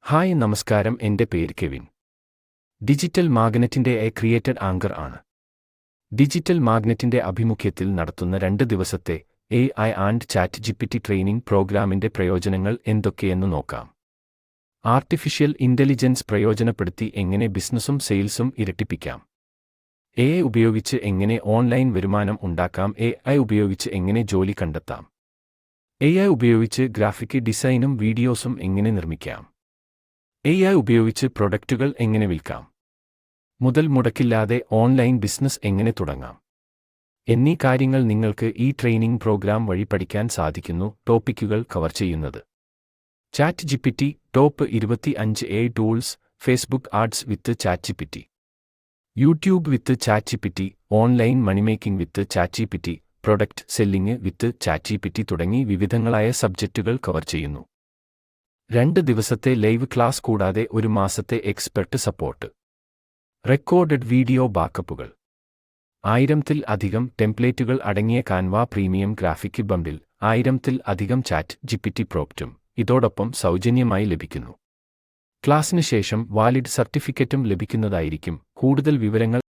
Hi നമസ്കാരം, എൻ്റെ പേര് കെവിൻ. ഡിജിറ്റൽ മാഗ്നറ്റിൻ്റെ ക്രിയേറ്റഡ് ആങ്കർ ആണ്. ഡിജിറ്റൽ മാഗ്നറ്റിൻ്റെ ആഭിമുഖ്യത്തിൽ നടത്തുന്ന 2 ദിവസത്തെ AI ആൻഡ് ChatGPT ട്രെയിനിംഗ് പ്രോഗ്രാമിൻ്റെ പ്രയോജനങ്ങൾ എന്തൊക്കെയെന്ന് നോക്കാം. ആർട്ടിഫിഷ്യൽ ഇൻ്റലിജൻസ് പ്രയോജനപ്പെടുത്തി എങ്ങനെ ബിസിനസ്സും സെയിൽസും ഇരട്ടിപ്പിക്കാം. AI ഉപയോഗിച്ച് എങ്ങനെ ഓൺലൈൻ വരുമാനം ഉണ്ടാക്കാം. AI ഉപയോഗിച്ച് എങ്ങനെ ജോലി കണ്ടെത്താം. AI ഉപയോഗിച്ച് ഗ്രാഫിക് ഡിസൈനും വീഡിയോസും എങ്ങനെ നിർമ്മിക്കാം. AI ഉപയോഗിച്ച് പ്രൊഡക്റ്റുകൾ എങ്ങനെ വിൽക്കാം. മുതൽ മുടക്കില്ലാതെ ഓൺലൈൻ ബിസിനസ് എങ്ങനെ തുടങ്ങാം എന്നീ കാര്യങ്ങൾ നിങ്ങൾക്ക് ഈ ട്രെയിനിംഗ് പ്രോഗ്രാം വഴി പഠിക്കാൻ സാധിക്കുന്നു. ടോപ്പിക്കുകൾ കവർ ചെയ്യുന്നത്: ChatGPT top 25 AI tools, Facebook ads with ChatGPT, YouTube with ChatGPT, online money making with ChatGPT, product selling with ChatGPT തുടങ്ങി വിവിധങ്ങളായ സബ്ജക്റ്റുകൾ കവർ ചെയ്യുന്നു. 2 ദിവസത്തെ ലൈവ് ക്ലാസ് കൂടാതെ 1 മാസത്തെ എക്സ്പെർട്ട് സപ്പോർട്ട്. റെക്കോർഡഡ് വീഡിയോ ബാക്കപ്പുകൾ. 1000-ൽ അധികം ടെംപ്ലേറ്റുകൾ അടങ്ങിയ കാൻവ പ്രീമിയം ഗ്രാഫിക് ബണ്ടിൽ 1000-ൽ അധികം ChatGPT പ്രോംപ്റ്റും ഇതോടൊപ്പം സൗജന്യമായി ലഭിക്കുന്നു. ക്ലാസിന് ശേഷം വാലിഡ് സർട്ടിഫിക്കറ്റും ലഭിക്കുന്നതായിരിക്കും. കൂടുതൽ വിവരങ്ങൾ